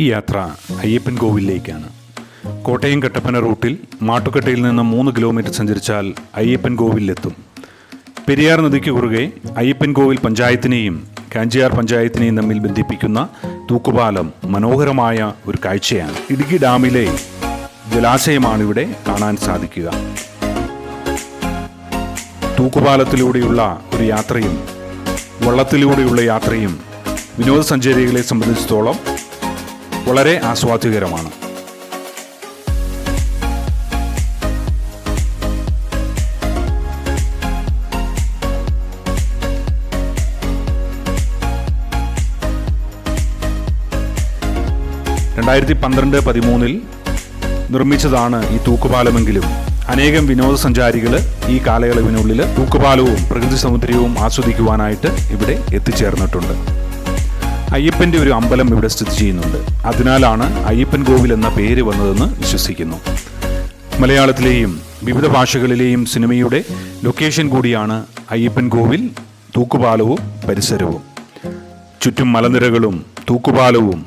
ഈ യാത്ര അയ്യപ്പൻ കോവിലിലേക്കാണ്. കോട്ടയം കട്ടപ്പന റൂട്ടിൽ മാട്ടുക്കട്ടയിൽ നിന്ന് 3 കിലോമീറ്റർ സഞ്ചരിച്ചാൽ അയ്യപ്പൻ കോവിലെത്തും. പെരിയാർ നദിക്ക് കുറുകെ അയ്യപ്പൻ കോവിൽ പഞ്ചായത്തിനെയും കാഞ്ചിയാർ പഞ്ചായത്തിനെയും തമ്മിൽ ബന്ധിപ്പിക്കുന്ന തൂക്കുപാലം മനോഹരമായ ഒരു കാഴ്ചയാണ്. ഇടുക്കി ഡാമിലെ ജലാശയമാണ് ഇവിടെ കാണാൻ സാധിക്കുക. തൂക്കുപാലത്തിലൂടെയുള്ള ഒരു യാത്രയും വള്ളത്തിലൂടെയുള്ള യാത്രയും വിനോദസഞ്ചാരികളെ സംബന്ധിച്ചിടത്തോളം വളരെ ആസ്വാദ്യകരമാണ്. രണ്ടായിരത്തി 12-13 നിർമ്മിച്ചതാണ് ഈ തൂക്കുപാലമെങ്കിലും അനേകം വിനോദസഞ്ചാരികൾ ഈ കാലയളവിനുള്ളിൽ തൂക്കുപാലവും പ്രകൃതി സൗന്ദര്യവും ആസ്വദിക്കുവാനായിട്ട് ഇവിടെ എത്തിച്ചേർന്നിട്ടുണ്ട്. അയ്യപ്പൻ്റെ ഒരു അമ്പലം ഇവിടെ സ്ഥിതി ചെയ്യുന്നുണ്ട്. അതിനാലാണ് അയ്യപ്പൻ കോവിൽ എന്ന പേര് വന്നതെന്ന് വിശ്വസിക്കുന്നു. മലയാളത്തിലെയും വിവിധ ഭാഷകളിലെയും സിനിമയുടെ ലൊക്കേഷൻ കൂടിയാണ് അയ്യപ്പൻ കോവിൽ, തൂക്കുപാലവും പരിസരവും. ചുറ്റും മലനിരകളും തൂക്കുപാലവും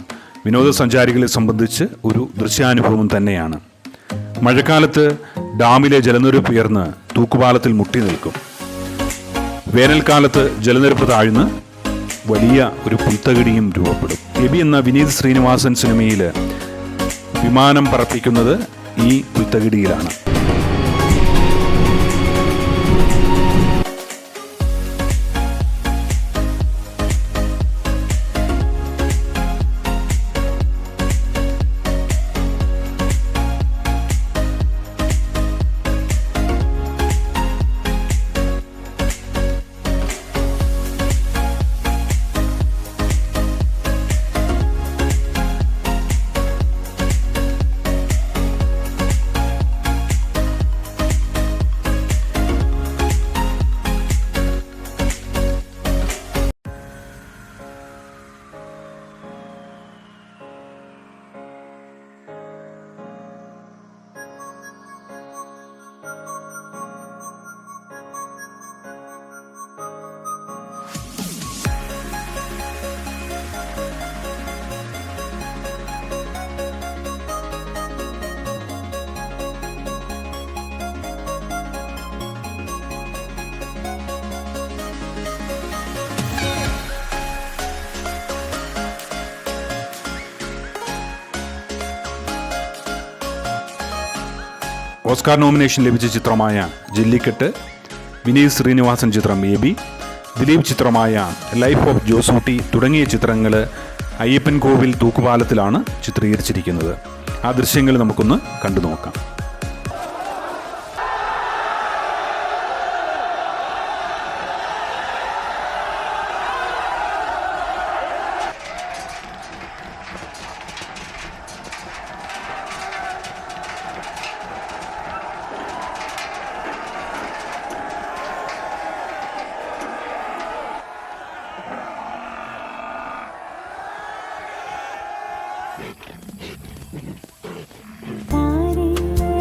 വിനോദസഞ്ചാരികളെ സംബന്ധിച്ച് ഒരു ദൃശ്യാനുഭവം തന്നെയാണ്. മഴക്കാലത്ത് ഡാമിലെ ജലനിരപ്പ് ഉയർന്ന് തൂക്കുപാലത്തിൽ മുട്ടി നിൽക്കും. വേനൽക്കാലത്ത് ജലനിരപ്പ് താഴ്ന്ന് വലിയ ഒരു പുൽത്തകിടിയും രൂപപ്പെടും. എബി എന്ന വിനീത് ശ്രീനിവാസൻ സിനിമയിൽ വിമാനം പറപ്പിക്കുന്നത് ഈ പുൽത്തകിടിയിലാണ്. ഓസ്കാർ നോമിനേഷൻ ലഭിച്ച ചിത്രമായ ജല്ലിക്കെട്ട്, വിനീത് ശ്രീനിവാസൻ ചിത്രം എബി, ദിലീപ് ചിത്രമായ ലൈഫ് ഓഫ് ജോസൂട്ടി തുടങ്ങിയ ചിത്രങ്ങൾ അയ്യപ്പൻ കോവിൽ തൂക്കുപാലത്തിലാണ് ചിത്രീകരിച്ചിരിക്കുന്നത്. ആ ദൃശ്യങ്ങൾ നമുക്കൊന്ന് കണ്ടു നോക്കാം. താരേ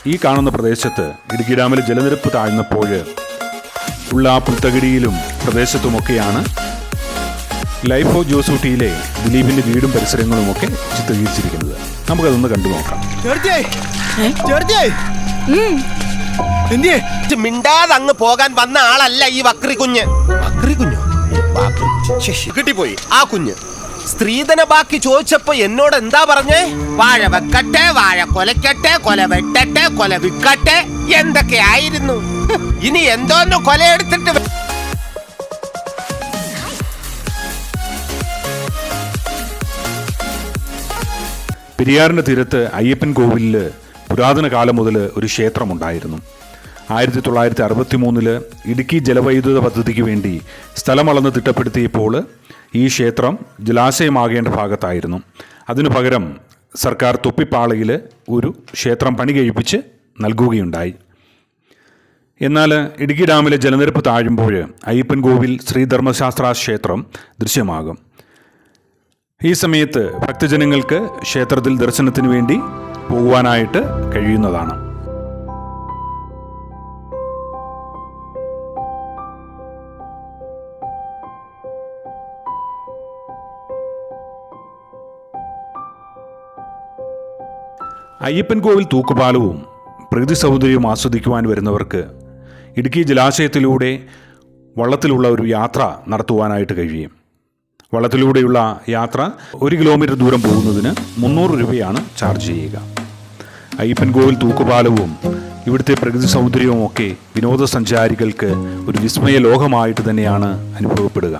ഈ കാണുന്ന പ്രദേശത്ത് ഇടുക്കി ഡാമിൽ ജലനിരപ്പ് താഴ്ന്നപ്പോൾ ഉള്ള ആ പുൽത്തകിടിയിലും പ്രദേശത്തുമൊക്കെയാണ് ലൈഫ് ഓഫ് ജോസൂട്ടിയിലെ ദിലീപിന്റെ വീടും പരിസരങ്ങളുമൊക്കെ ചിത്രീകരിച്ചിരിക്കുന്നത്. നമുക്കതൊന്ന് കണ്ടു നോക്കാം. മിണ്ടാതെ അങ്ങ് പോകാൻ വന്ന ആളല്ല ഈ വക്രി കുഞ്ഞ്. കിട്ടിപ്പോയി ആ കുഞ്ഞ്. സ്ത്രീധന ബാക്കി ചോദിച്ചപ്പോ എന്നോട് എന്താ പറഞ്ഞേ? വാഴ വെക്കട്ടെ, വാഴ കൊലക്കട്ടെ, കൊല വെട്ടട്ടെ, കൊല വിക്കട്ടെ, എന്തൊക്കെ ആയിരുന്നു. ഇനി എന്തോന്ന് കൊലയെടുത്തിട്ട് പെരിയാറിന്റെ തീരത്ത് അയ്യപ്പൻ കോവിലിൽ പുരാതന കാലം മുതൽ ഒരു ക്ഷേത്രമുണ്ടായിരുന്നു. 1963 ഇടുക്കി ജലവൈദ്യുത പദ്ധതിക്ക് വേണ്ടി സ്ഥലമളന്ന് തിട്ടപ്പെടുത്തിയപ്പോൾ ഈ ക്ഷേത്രം ജലാശയമാകേണ്ട ഭാഗത്തായിരുന്നു. അതിനു പകരം സർക്കാർ തൊപ്പിപ്പാളയിൽ ഒരു ക്ഷേത്രം പണി കഴിപ്പിച്ച് നൽകുകയുണ്ടായി. എന്നാൽ ഇടുക്കി ഡാമിലെ ജലനിരപ്പ് താഴുമ്പോൾ അയ്യപ്പൻ കോവിൽ ശ്രീധർമ്മശാസ്ത്ര ക്ഷേത്രം ദൃശ്യമാകും. ഈ സമയത്ത് ഭക്തജനങ്ങൾക്ക് ക്ഷേത്രത്തിൽ ദർശനത്തിന് വേണ്ടി പോകുവാനായിട്ട് കഴിയുന്നതാണ്. അയ്യപ്പൻ കോവിൽ തൂക്കുപാലവും പ്രകൃതി സൗന്ദര്യവും ആസ്വദിക്കുവാൻ വരുന്നവർക്ക് ഇടുക്കി ജലാശയത്തിലൂടെ വള്ളത്തിലുള്ള ഒരു യാത്ര നടത്തുവാനായിട്ട് കഴിയും. വള്ളത്തിലൂടെയുള്ള യാത്ര 1 കിലോമീറ്റർ ദൂരം പോകുന്നതിന് 300 രൂപയാണ് ചാർജ് ചെയ്യുക. അയ്യപ്പൻ കോവിൽ തൂക്കുപാലവും ഇവിടുത്തെ പ്രകൃതി സൗന്ദര്യവും ഒക്കെ വിനോദസഞ്ചാരികൾക്ക് ഒരു വിസ്മയ ലോകമായിട്ട് തന്നെയാണ് അനുഭവപ്പെടുക.